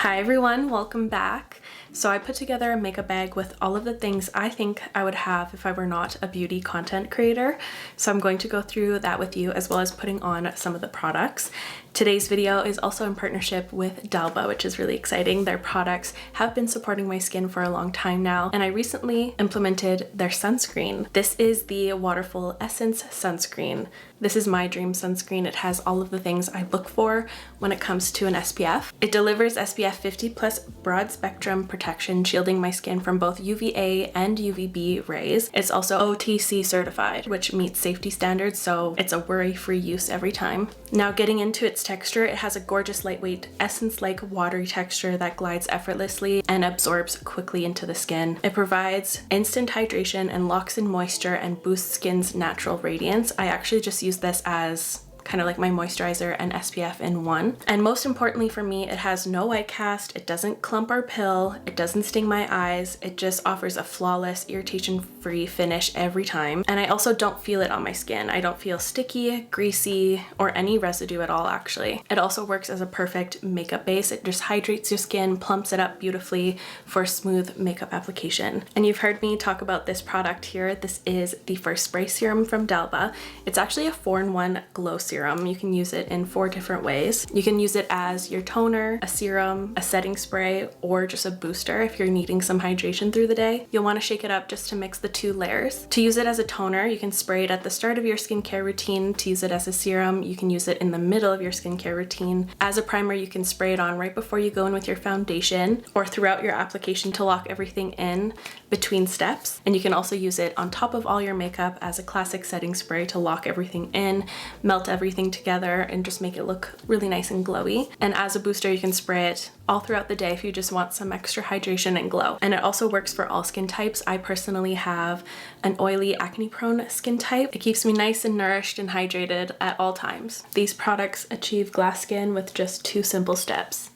Hi everyone, welcome back. So I put together a makeup bag with all of the things I think I would have if I were not a beauty content creator. So I'm going to go through that with you as well as putting on some of the products. Today's video is also in partnership with E.L.F, which is really exciting. Their products have been supporting my skin for a long time now, and I recently implemented their sunscreen. This is the Waterful Essence sunscreen. This is my dream sunscreen. It has all of the things I look for when it comes to an SPF. It delivers SPF 50 plus broad spectrum protection, shielding my skin from both UVA and UVB rays. It's also OTC certified, which meets safety standards, so it's a worry-free use every time. Now getting into its texture, it has a gorgeous lightweight essence-like watery texture that glides effortlessly and absorbs quickly into the skin. It provides instant hydration and locks in moisture and boosts skin's natural radiance. I actually just use this as kind of like my moisturizer and SPF in one. And most importantly for me, it has no white cast, it doesn't clump or pill, it doesn't sting my eyes, it just offers a flawless, irritation-free finish every time. And I also don't feel it on my skin. I don't feel sticky, greasy, or any residue at all actually. It also works as a perfect makeup base. It just hydrates your skin, plumps it up beautifully for smooth makeup application. And you've heard me talk about this product here. This is the First Spray Serum from E.L.F. It's actually a 4-in-1 glow serum. You can use it in 4 different ways. You can use it as your toner, a serum, a setting spray, or just a booster if you're needing some hydration through the day. You'll want to shake it up just to mix the 2 layers. To use it as a toner, you can spray it at the start of your skincare routine. To use it as a serum, you can use it in the middle of your skincare routine. As a primer, you can spray it on right before you go in with your foundation or throughout your application to lock everything in between steps. And you can also use it on top of all your makeup as a classic setting spray to lock everything in, melt everything together, and just make it look really nice and glowy. And as a booster, you can spray it all throughout the day if you just want some extra hydration and glow. And it also works for all skin types. I personally have an oily, acne-prone skin type. It keeps me nice and nourished and hydrated at all times. These products achieve glass skin with just 2 simple steps.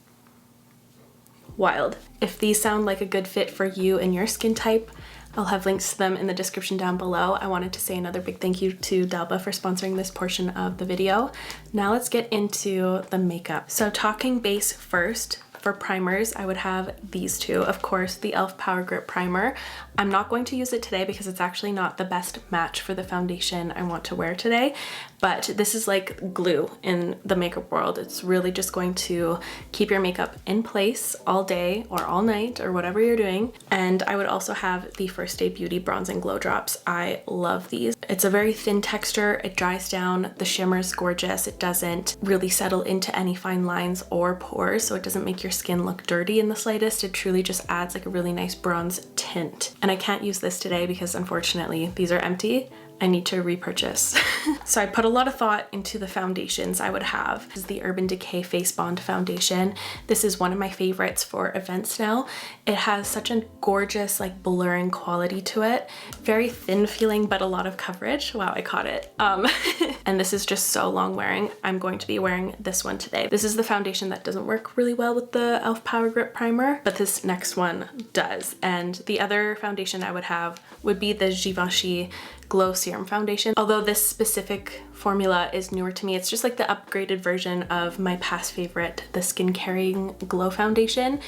Wild. If these sound like a good fit for you and your skin type, I'll have links to them in the description down below. I wanted to say another big thank you to E.L.F for sponsoring this portion of the video. Now let's get into the makeup. So talking base first, for primers, I would have these 2. Of course, the E.L.F Power Grip Primer. I'm not going to use it today because it's actually not the best match for the foundation I want to wear today, but this is like glue in the makeup world. It's really just going to keep your makeup in place all day or all night or whatever you're doing. And I would also have the First Day Beauty Bronzing Glow Drops. I love these. It's a very thin texture. It dries down. The shimmer is gorgeous. It doesn't really settle into any fine lines or pores, so it doesn't make your skin look dirty in the slightest. It truly just adds like a really nice bronze tint. And I can't use this today because unfortunately these are empty. I need to repurchase. So I put a lot of thought into the foundations I would have. This is the Urban Decay Face Bond Foundation. This is one of my favorites for events now. It has such a gorgeous like blurring quality to it. Very thin feeling, but a lot of coverage. Wow, I caught it. And this is just so long wearing. I'm going to be wearing this one today. This is the foundation that doesn't work really well with the E.L.F Power Grip Primer, but this next one does. And the other foundation I would have would be the Givenchy Glow Serum Foundation. Although this specific formula is newer to me, it's just like the upgraded version of my past favorite, the Skin Caring Glow Foundation.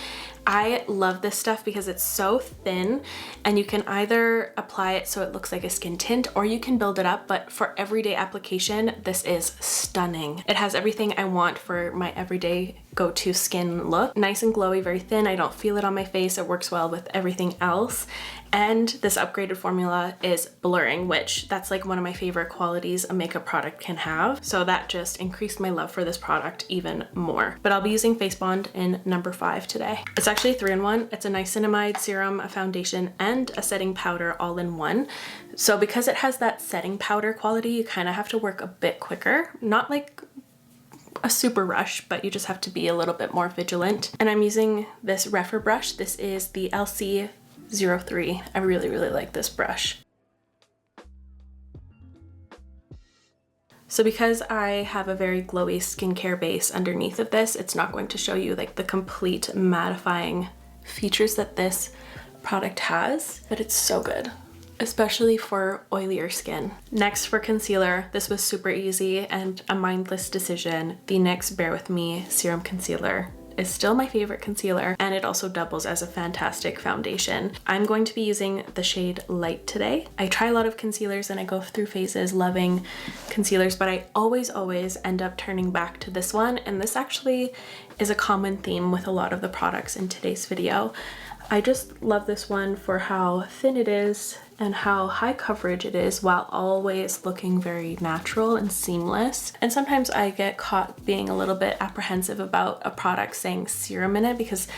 I love this stuff because it's so thin and you can either apply it so it looks like a skin tint or you can build it up, but for everyday application, this is stunning. It has everything I want for my everyday go-to skin look. Nice and glowy, very thin. I don't feel it on my face. It works well with everything else. And this upgraded formula is blurring, which that's like one of my favorite qualities a makeup product can have. So that just increased my love for this product even more. But I'll be using Face Bond in number 5 today. It's actually 3-in-1. It's a niacinamide serum, a foundation, and a setting powder all in one. So because it has that setting powder quality, you kind of have to work a bit quicker. Not like a super rush, but you just have to be a little bit more vigilant. And I'm using this Refer brush. This is the LC03. I really, really like this brush. So because I have a very glowy skincare base underneath of this, it's not going to show you like the complete mattifying features that this product has, but it's so good, especially for oilier skin. Next, for concealer, this was super easy and a mindless decision. The NYX Bare With Me Serum Concealer is still my favorite concealer, and it also doubles as a fantastic foundation. I'm going to be using the shade Light today. I try a lot of concealers and I go through phases loving concealers, but I always end up turning back to this one, and this actually is a common theme with a lot of the products in today's video. I just love this one for how thin it is and how high coverage it is while always looking very natural and seamless. And sometimes I get caught being a little bit apprehensive about a product saying serum in it because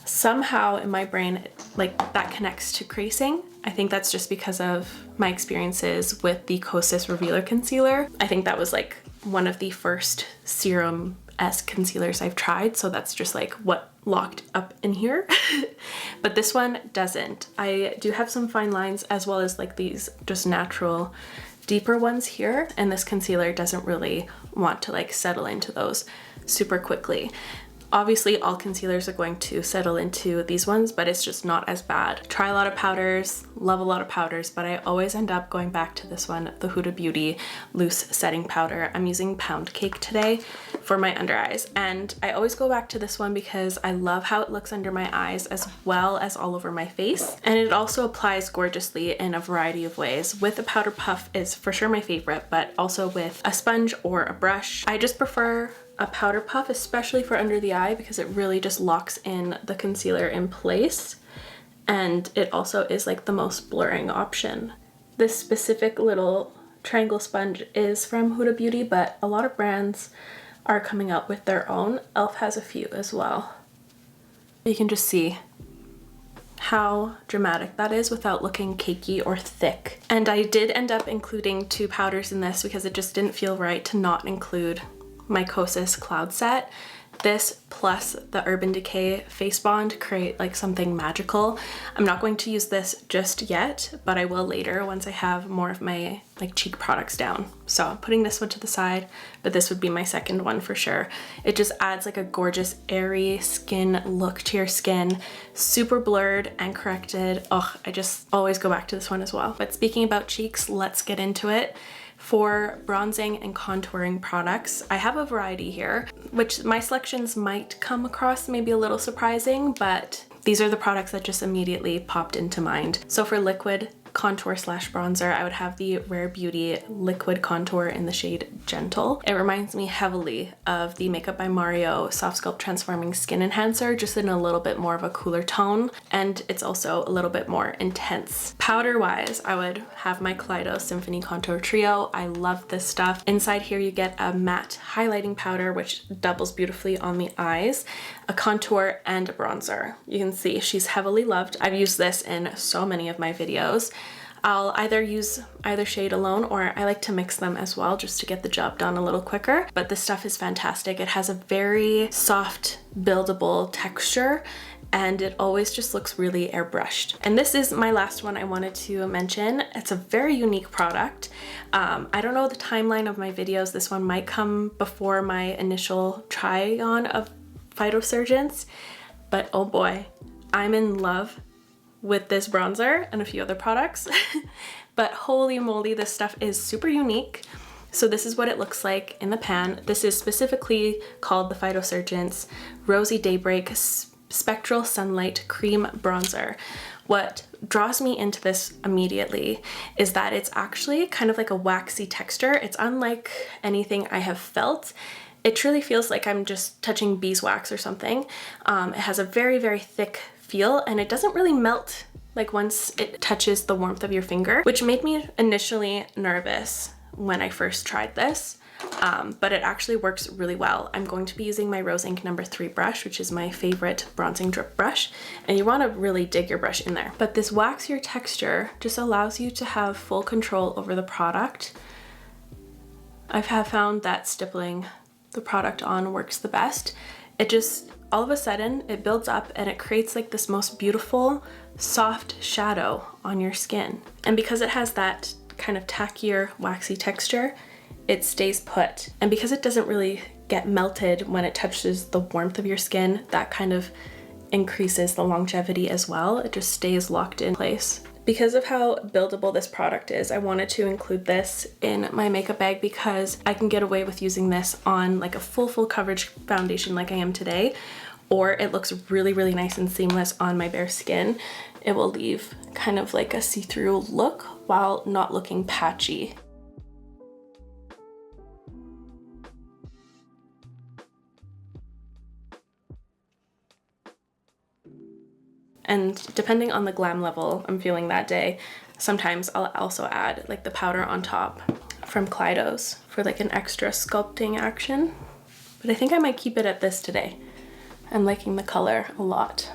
somehow in my brain, like, that connects to creasing. I think that's just because of my experiences with the KOSAS Revealer Concealer. I think that was like one of the first serum-esque concealers I've tried, so that's just like what locked up in here. But this one doesn't. I do have some fine lines as well as like these just natural deeper ones here, and this concealer doesn't really want to like settle into those super quickly. Obviously all concealers are going to settle into these ones, but it's just not as bad. Try a lot of powders, love a lot of powders, but I always end up going back to this one, the Huda Beauty Loose Setting Powder. I'm using Pound Cake today for my under eyes, and I always go back to this one because I love how it looks under my eyes as well as all over my face, and it also applies gorgeously in a variety of ways. With a powder puff is for sure my favorite, but also with a sponge or a brush. I just prefer a powder puff, especially for under the eye, because it really just locks in the concealer in place, and it also is like the most blurring option. This specific little triangle sponge is from Huda Beauty, but a lot of brands are coming out with their own. E.L.F has a few as well. You can just see how dramatic that is without looking cakey or thick. And I did end up including 2 powders in this because it just didn't feel right to not include my KOSAS Cloud Set. This plus the Urban Decay Face Bond create like something magical. I'm not going to use this just yet, but I will later once I have more of my like cheek products down. So I'm putting this one to the side, but this would be my second one for sure. It just adds like a gorgeous airy skin look to your skin, super blurred and corrected. Oh, I just always go back to this one as well. But speaking about cheeks, let's get into it. For bronzing and contouring products, I have a variety here, which my selections might come across maybe a little surprising, but these are the products that just immediately popped into mind. So for liquid contour slash bronzer, I would have the Rare Beauty Liquid Contour in the shade Gentle. It reminds me heavily of the Makeup by Mario Soft Sculpt Transforming Skin Enhancer, just in a little bit more of a cooler tone, and it's also a little bit more intense. Powder wise, I would have my Kaleidos Symphony Contour Trio. I love this stuff. Inside here you get a matte highlighting powder, which doubles beautifully on the eyes, a contour, and a bronzer. You can see she's heavily loved. I've used this in so many of my videos. I'll either use either shade alone, or I like to mix them as well just to get the job done a little quicker. But this stuff is fantastic. It has a very soft, buildable texture, and it always just looks really airbrushed. And this is my last one I wanted to mention. It's a very unique product. I don't know the timeline of my videos. This one might come before my initial try on of Phytosurgence, but oh boy, I'm in love with this bronzer and a few other products. But holy moly, this stuff is super unique. So this is what it looks like in the pan. This is specifically called the Phytosurgence Rosy Daybreak Spectral Sunlight Cream Bronzer. What draws me into this immediately is that it's actually kind of like a waxy texture. It's unlike anything I have felt. It truly feels like I'm just touching beeswax or something. It has a very, very thick feel, and it doesn't really melt like once it touches the warmth of your finger, which made me initially nervous when I first tried this, but it actually works really well. I'm going to be using my Rose Inc No. 3 brush, which is my favorite bronzing drip brush, and you want to really dig your brush in there. But this waxier texture just allows you to have full control over the product. I have found that stippling the product on works the best. It just, all of a sudden, it builds up and it creates like this most beautiful, soft shadow on your skin. And because it has that kind of tackier, waxy texture, it stays put. And because it doesn't really get melted when it touches the warmth of your skin, that kind of increases the longevity as well. It just stays locked in place. Because of how buildable this product is, I wanted to include this in my makeup bag because I can get away with using this on like a full coverage foundation like I am today, or it looks really, really nice and seamless on my bare skin. It will leave kind of like a see-through look while not looking patchy. And depending on the glam level I'm feeling that day, sometimes I'll also add like the powder on top from Kaleidos for like an extra sculpting action. But I think I might keep it at this today. I'm liking the color a lot.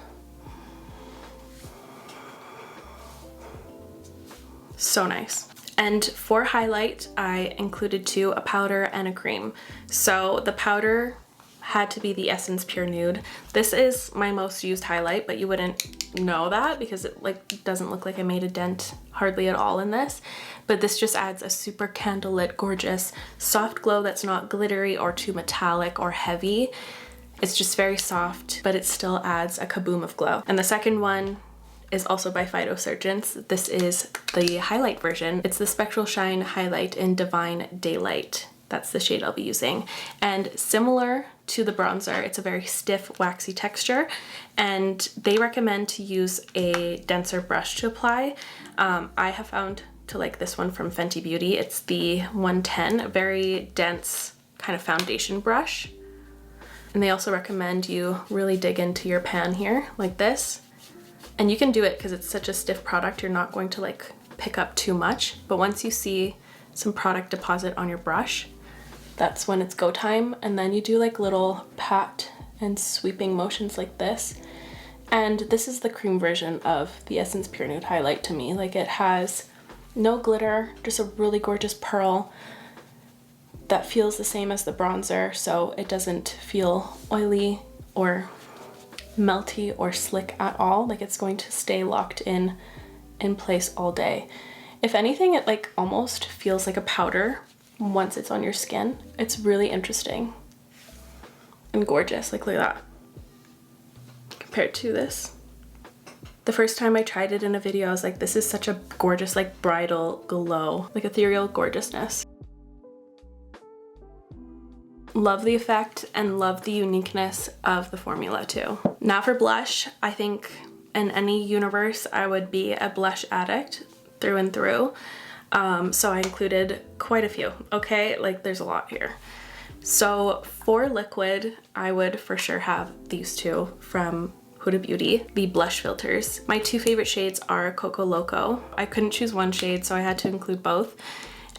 So nice. And for highlight, I included two, a powder and a cream. So the powder had to be the Essence Pure Nude. This is my most used highlight, but you wouldn't know that because it like doesn't look like I made a dent hardly at all in this. But this just adds a super candlelit, gorgeous, soft glow that's not glittery or too metallic or heavy. It's just very soft, but it still adds a kaboom of glow. And the second one is also by Phytosurgence. This is the highlight version. It's the Spectral Shine Highlight in Divine Daylight. That's the shade I'll be using. And similar to the bronzer, it's a very stiff, waxy texture, and they recommend to use a denser brush to apply. I have found to like this one from Fenty Beauty. It's the 110, a very dense kind of foundation brush. And they also recommend you really dig into your pan here like this. And you can do it because it's such a stiff product, you're not going to like pick up too much. But once you see some product deposit on your brush, that's when it's go time. And then you do like little pat and sweeping motions like this. And this is the cream version of the Essence Pure Nude highlight to me. Like it has no glitter, just a really gorgeous pearl that feels the same as the bronzer, so it doesn't feel oily or melty or slick at all. Like it's going to stay locked in place all day. If anything, it like almost feels like a powder once it's on your skin. It's really interesting and gorgeous. Like look at that compared to this. The first time I tried it in a video, I was like, this is such a gorgeous like bridal glow, like ethereal gorgeousness. Love the effect and love the uniqueness of the formula too. Now for blush, I think in any universe I would be a blush addict through and through. So I included quite a few, okay? Like there's a lot here. So for liquid, I would for sure have these two from Huda Beauty, the blush filters. My two favorite shades are Coco Loco. I couldn't choose one shade, so I had to include both.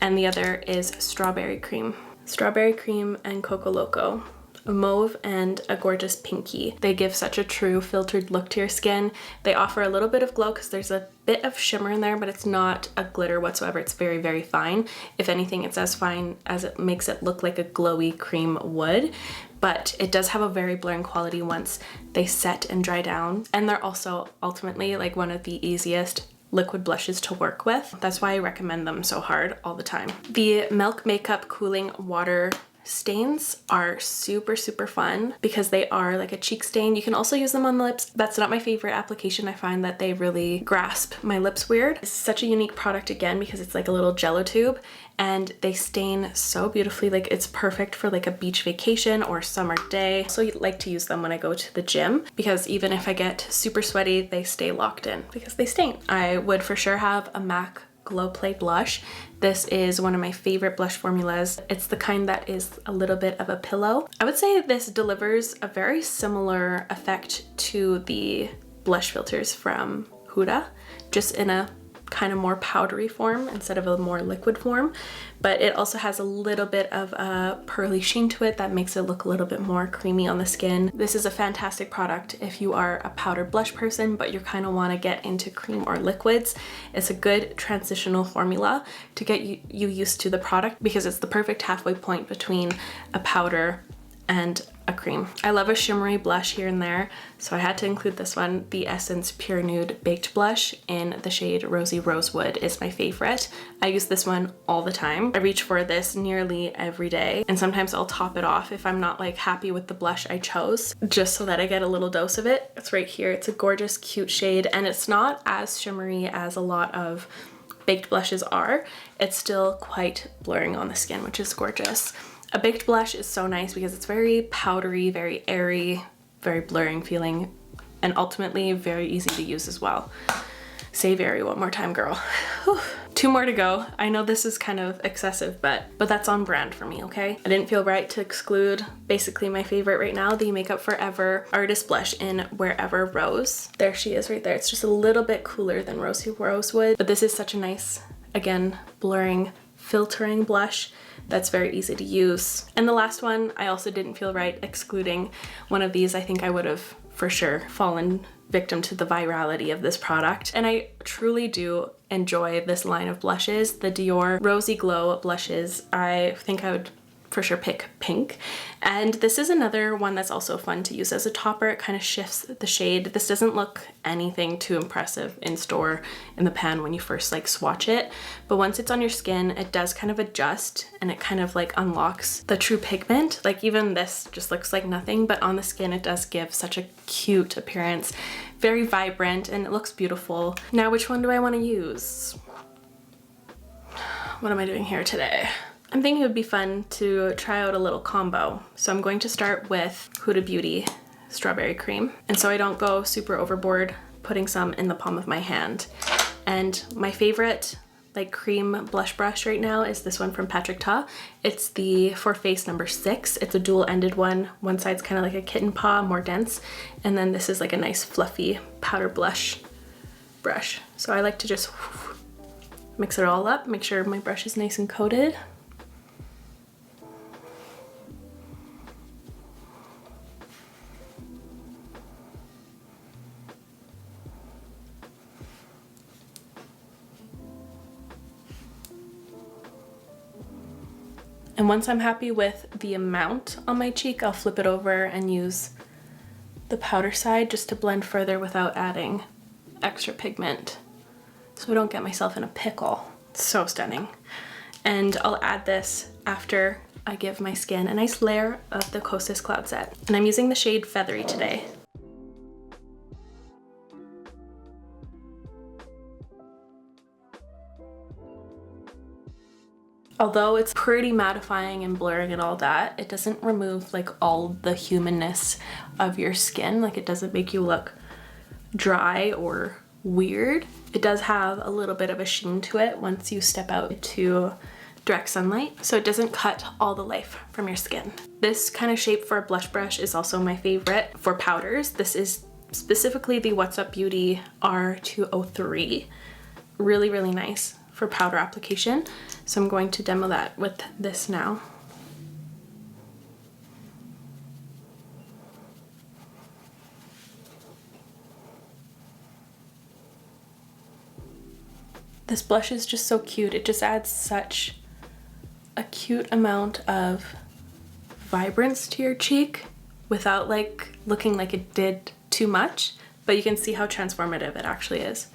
And the other is Strawberry Cream. Strawberry Cream and Coco Loco. A mauve and a gorgeous pinky. They give such a true filtered look to your skin. They offer a little bit of glow because there's a bit of shimmer in there, but it's not a glitter whatsoever. It's very, very fine. If anything, it's as fine as it makes it look like a glowy cream would. But it does have a very blurring quality once they set and dry down. And they're also ultimately like one of the easiest liquid blushes to work with. That's why I recommend them so hard all the time. The Milk Makeup Cooling Water stains are super, super fun because they are like a cheek stain. You can also use them on the lips. That's not my favorite application. I find that they really grasp my lips weird. It's such a unique product again because it's like a little jello tube and they stain so beautifully. Like it's perfect for like a beach vacation or summer day. So I like to use them when I go to the gym because even if I get super sweaty, they stay locked in because they stain. I would for sure have a MAC Glow Play blush. This is one of my favorite blush formulas. It's the kind that is a little bit of a pillow. I would say this delivers a very similar effect to the blush filters from Huda, just in a kind of more powdery form instead of a more liquid form, but it also has a little bit of a pearly sheen to it that makes it look a little bit more creamy on the skin. This is a fantastic product if you are a powder blush person but you kind of want to get into cream or liquids. It's a good transitional formula to get you used to the product because it's the perfect halfway point between a powder and a cream. I love a shimmery blush here and there, so I had to include this one. The Essence Pure Nude Baked Blush in the shade Rosy Rosewood is my favorite. I use this one all the time. I reach for this nearly every day, and sometimes I'll top it off if I'm not like happy with the blush I chose, just so that I get a little dose of it. It's right here. It's a gorgeous, cute shade, and it's not as shimmery as a lot of baked blushes are. It's still quite blurring on the skin, which is gorgeous. A baked blush is so nice because it's very powdery, very airy, very blurring feeling, and ultimately very easy to use as well. Say very one more time, girl. Whew. 2 more to go. I know this is kind of excessive, but that's on brand for me, okay? I didn't feel right to exclude basically my favorite right now, the Makeup Forever Artist Blush in Wherever Rose. There she is right there. It's just a little bit cooler than Rosewood, but this is such a nice, again, blurring, filtering blush that's very easy to use. And the last one, I also didn't feel right excluding one of these. I think I would have for sure fallen victim to the virality of this product. And I truly do enjoy this line of blushes. The DIOR Rosy Glow blushes, I think I would for sure pick pink. And this is another one that's also fun to use as a topper. It kind of shifts the shade. This doesn't look anything too impressive in store in the pan when you first like swatch it, but once it's on your skin, it does kind of adjust and it kind of like unlocks the true pigment. Like even this just looks like nothing, but on the skin it does give such a cute appearance, very vibrant, and it looks beautiful. Now, which one do I want to use? What am I doing here today? I'm thinking it would be fun to try out a little combo. So I'm going to start with Huda Beauty Strawberry Cream. And so I don't go super overboard, putting some in the palm of my hand. And my favorite like cream blush brush right now is this one from Patrick Ta. It's the For Face number 6. It's a dual-ended one. One side's kind of like a kitten paw, more dense. And then this is like a nice fluffy powder blush brush. So I like to just mix it all up, make sure my brush is nice and coated. And once I'm happy with the amount on my cheek, I'll flip it over and use the powder side just to blend further without adding extra pigment, so I don't get myself in a pickle. It's so stunning. And I'll add this after I give my skin a nice layer of the KOSAS Cloud Set. And I'm using the shade Feathery today. Although it's pretty mattifying and blurring and all that, it doesn't remove like all the humanness of your skin. Like it doesn't make you look dry or weird. It does have a little bit of a sheen to it once you step out into direct sunlight, so it doesn't cut all the life from your skin. This kind of shape for a blush brush is also my favorite for powders. This is specifically the What's Up Beauty R203. Really, really nice for powder application. So I'm going to demo that with this now. This blush is just so cute. It just adds such a cute amount of vibrance to your cheek without like looking like it did too much, but you can see how transformative it actually is.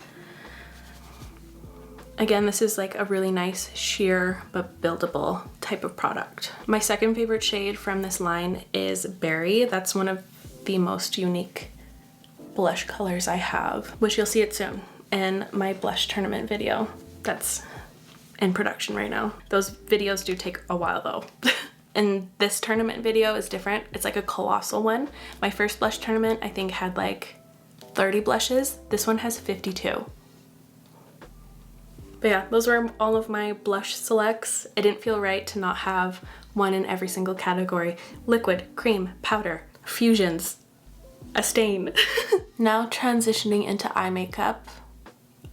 Again, this is like a really nice sheer but buildable type of product. My second favorite shade from this line is Berry. That's one of the most unique blush colors I have, which you'll see it soon in my blush tournament video that's in production right now. Those videos do take a while though. And this tournament video is different. It's like a colossal one. My first blush tournament I think had like 30 blushes. This one has 52. But yeah, those were all of my blush selects. It didn't feel right to not have one in every single category. Liquid, cream, powder, fusions, a stain. Now transitioning into eye makeup.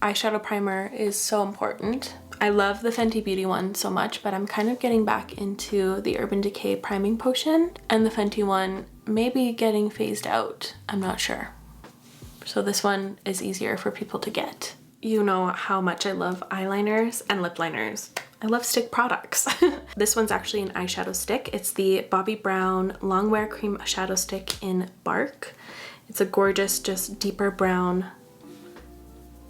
Eyeshadow primer is so important. I love the Fenty Beauty one so much, but I'm kind of getting back into the Urban Decay priming potion, and the Fenty one may be getting phased out. I'm not sure. So this one is easier for people to get. You know how much I love eyeliners and lip liners. I love stick products. This one's actually an eyeshadow stick. It's the Bobbi Brown Longwear Cream Shadow Stick in Bark. It's a gorgeous, just deeper brown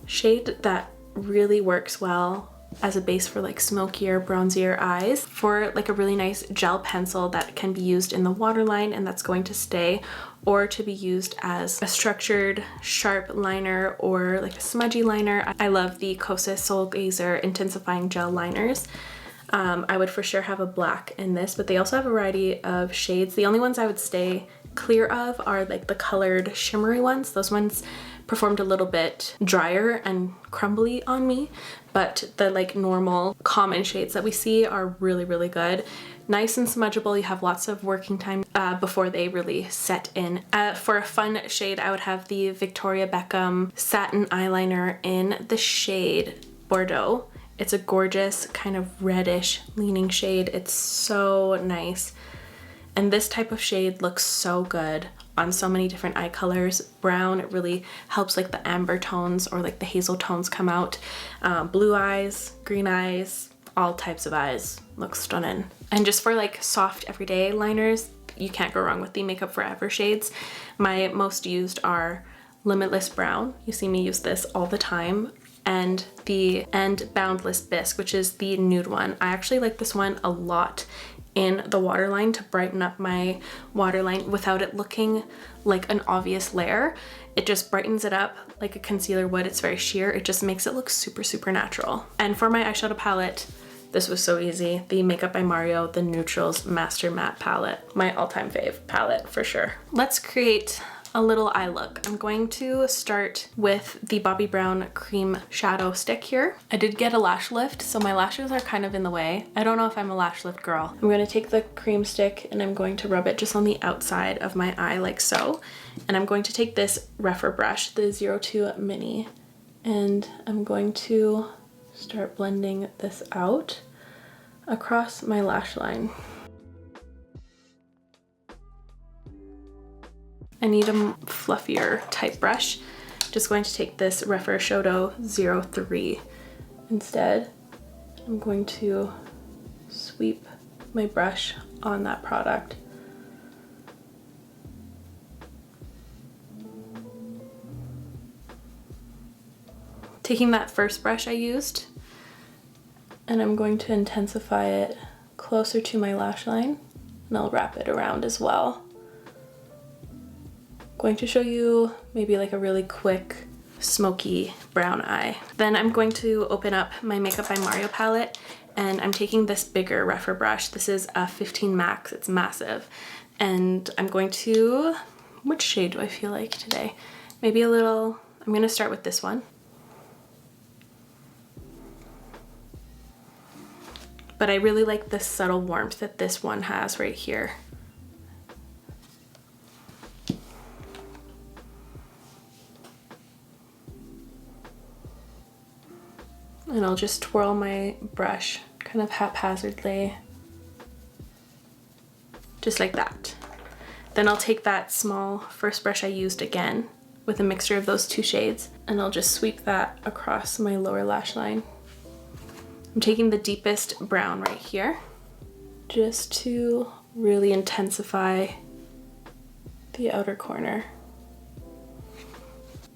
shade that really works well as a base for like smokier, bronzier eyes, for like a really nice gel pencil that can be used in the waterline and that's going to stay, or to be used as a structured sharp liner or like a smudgy liner. I love the KOSAS Soul Gazer Intensifying Gel Liners. I would for sure have a black in this, but they also have a variety of shades. The only ones I would stay clear of are like the colored shimmery ones. Those ones performed a little bit drier and crumbly on me, but the like normal common shades that we see are really, really good. Nice and smudgeable. You have lots of working time before they really set in. For a fun shade, I would have the Victoria Beckham Satin Eyeliner in the shade Bordeaux. It's a gorgeous kind of reddish leaning shade. It's so nice. And this type of shade looks so good on so many different eye colors. Brown, it really helps like the amber tones or like the hazel tones come out. Blue eyes, green eyes, all types of eyes. Looks stunning. And just for like soft everyday liners, you can't go wrong with the Makeup Forever shades. My most used are Limitless Brown. You see me use this all the time. And Boundless Bisque, which is the nude one. I actually like this one a lot in the waterline to brighten up my waterline without it looking like an obvious layer. It just brightens it up like a concealer would. It's very sheer. It just makes it look super, super natural. And for my eyeshadow palette, this was so easy. The Makeup by Mario, the Neutrals Master Matte palette. My all-time fave palette for sure. Let's create a little eye look. I'm going to start with the Bobbi Brown Cream Shadow Stick here. I did get a lash lift, so my lashes are kind of in the way. I don't know if I'm a lash lift girl. I'm going to take the cream stick and I'm going to rub it just on the outside of my eye like so. And I'm going to take this rougher brush, the 02 Mini, and I'm going to start blending this out across my lash line. I need a fluffier type brush. Just going to take this Refer Shoto 03 instead. I'm going to sweep my brush on that product. Taking that first brush I used, and I'm going to intensify it closer to my lash line, and I'll wrap it around as well. Going to show you maybe like a really quick smoky brown eye. Then I'm going to open up my Makeup by Mario palette, and I'm taking this bigger rougher brush. This is a 15 Max, it's massive. And I'm going to, which shade do I feel like today? Maybe a little, I'm gonna start with this one. But I really like the subtle warmth that this one has right here. And I'll just twirl my brush kind of haphazardly, just like that. Then I'll take that small first brush I used again with a mixture of those two shades, and I'll just sweep that across my lower lash line. I'm taking the deepest brown right here just to really intensify the outer corner.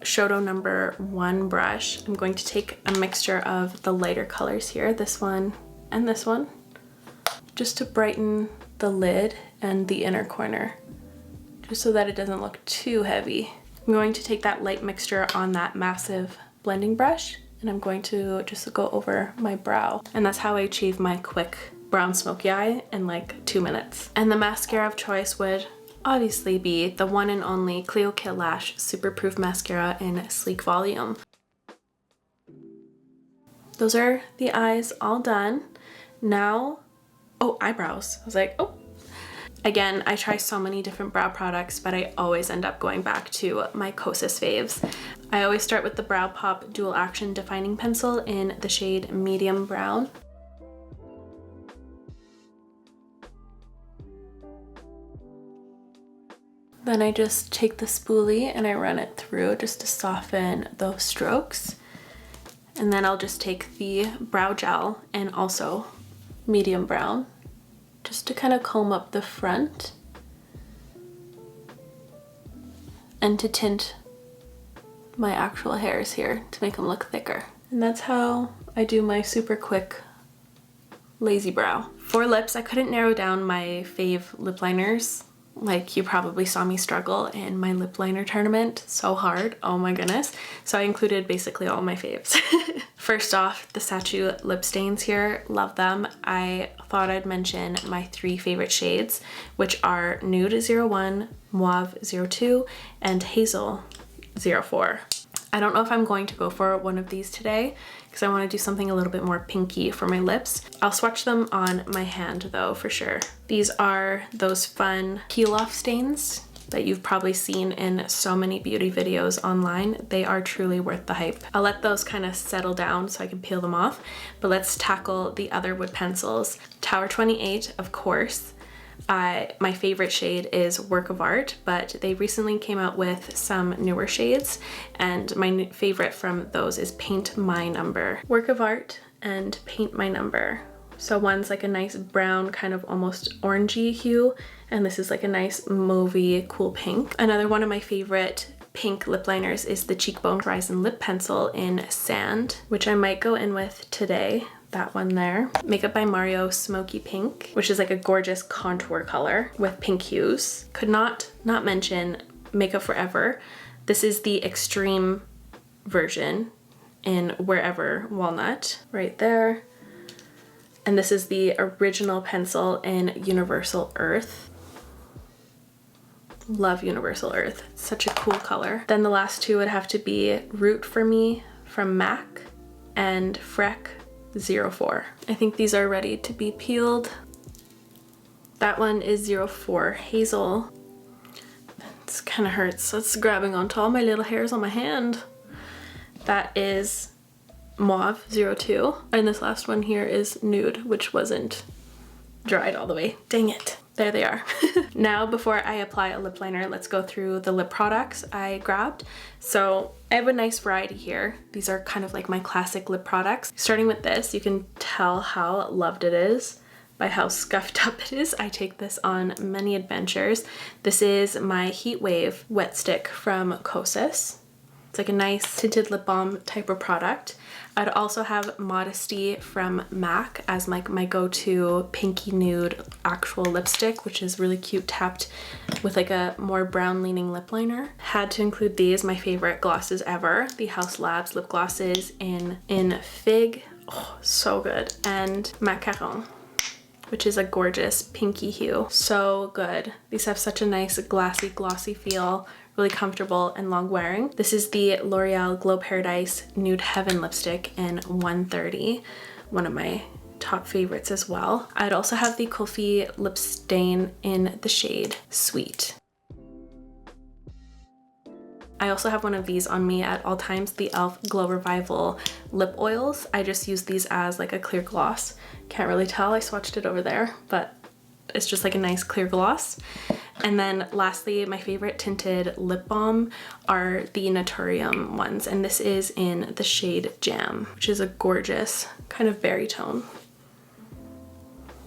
Shoto number 1 brush. I'm going to take a mixture of the lighter colors here, this one and this one, just to brighten the lid and the inner corner, just so that it doesn't look too heavy. I'm going to take that light mixture on that massive blending brush, and I'm going to just go over my brow. And that's how I achieve my quick brown smoky eye in like 2 minutes. And the mascara of choice would obviously be the one and only Cleo Kill Lash Super Proof Mascara in Sleek Volume. Those are the eyes all done. Now, oh, eyebrows. I was like, oh. Again, I try so many different brow products, but I always end up going back to my KOSAS faves. I always start with the Brow Pop Dual Action Defining Pencil in the shade Medium Brown. Then I just take the spoolie and I run it through just to soften those strokes. And then I'll just take the brow gel and also medium brown just to kind of comb up the front and to tint my actual hairs here to make them look thicker. And that's how I do my super quick lazy brow. For lips, I couldn't narrow down my fave lip liners. Like, you probably saw me struggle in my lip liner tournament so hard, oh my goodness. So I included basically all my faves. First off, the Sachu lip stains here, love them. I thought I'd mention my 3 favorite shades, which are Nude 01, Mauve 02, and Hazel 04. I don't know if I'm going to go for one of these today because I want to do something a little bit more pinky for my lips. I'll swatch them on my hand though, for sure. These are those fun peel-off stains that you've probably seen in so many beauty videos online. They are truly worth the hype. I'll let those kind of settle down so I can peel them off, but let's tackle the other wood pencils. Tower 28, of course. My favorite shade is Work of Art, but they recently came out with some newer shades, and my favorite from those is Paint My Number. Work of Art and Paint My Number. So one's like a nice brown, kind of almost orangey hue, and this is like a nice mauvey, cool pink. Another one of my favorite pink lip liners is the Cheekbone Horizon Lip Pencil in Sand, which I might go in with today. That one there. Makeup by Mario Smoky Pink, which is like a gorgeous contour color with pink hues. Could not mention Makeup Forever. This is the extreme version in Wherever Walnut, right there. And this is the original pencil in Universal Earth. Love Universal Earth, it's such a cool color. Then the last 2 would have to be Root for Me from MAC and Freck 04. I think these are ready to be peeled. That one is 04 Hazel. It kind of hurts. It's grabbing onto all my little hairs on my hand. That is Mauve 02. And this last one here is Nude, which wasn't dried all the way. Dang it. There they are. Now, before I apply a lip liner, let's go through the lip products I grabbed. So I have a nice variety here. These are kind of like my classic lip products. Starting with this, you can tell how loved it is by how scuffed up it is. I take this on many adventures. This is my Heat Wave Wet Stick from KOSAS. It's like a nice tinted lip balm type of product. I'd also have Modesty from MAC as like my go-to pinky nude actual lipstick, which is really cute, tapped with like a more brown leaning lip liner. Had to include these, my favorite glosses ever, the Haus Labs lip glosses in Fig. Oh, so good. And Macaron, which is a gorgeous pinky hue. So good. These have such a nice glassy, glossy feel, really comfortable and long wearing. This is the L'Oreal Glow Paradise Nude Heaven lipstick in 130, one of my top favorites as well. I'd also have the Kulfi lip stain in the shade Sweet. I also have one of these on me at all times, the E.L.F Glow Revival lip oils. I just use these as like a clear gloss. Can't really tell, I swatched it over there, but it's just like a nice clear gloss. And then lastly, my favorite tinted lip balm are the Naturium ones, and this is in the shade Jam, which is a gorgeous kind of berry tone.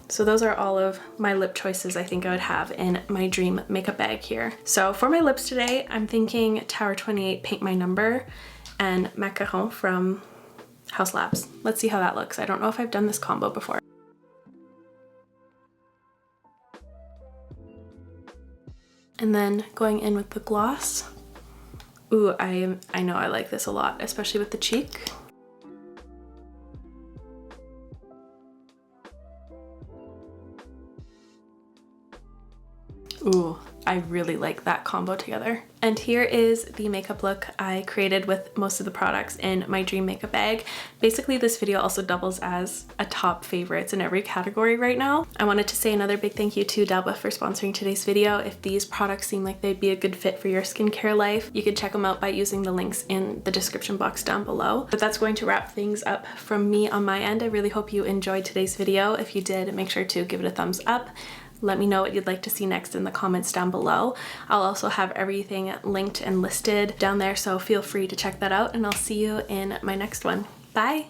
So those are all of my lip choices I think I would have in my dream makeup bag here. So for my lips today, I'm thinking Tower 28 Paint My Number and Macaron from Haus Labs. Let's see how that looks. I don't know if I've done this combo before. And then going in with the gloss. Ooh, I know I like this a lot, especially with the cheek. Ooh, I really like that combo together. And here is the makeup look I created with most of the products in my dream makeup bag. Basically, this video also doubles as a top favorites in every category right now. I wanted to say another big thank you to E.L.F for sponsoring today's video. If these products seem like they'd be a good fit for your skincare life, you can check them out by using the links in the description box down below. But that's going to wrap things up from me on my end. I really hope you enjoyed today's video. If you did, make sure to give it a thumbs up. Let me know what you'd like to see next in the comments down below. I'll also have everything linked and listed down there, so feel free to check that out, and I'll see you in my next one. Bye!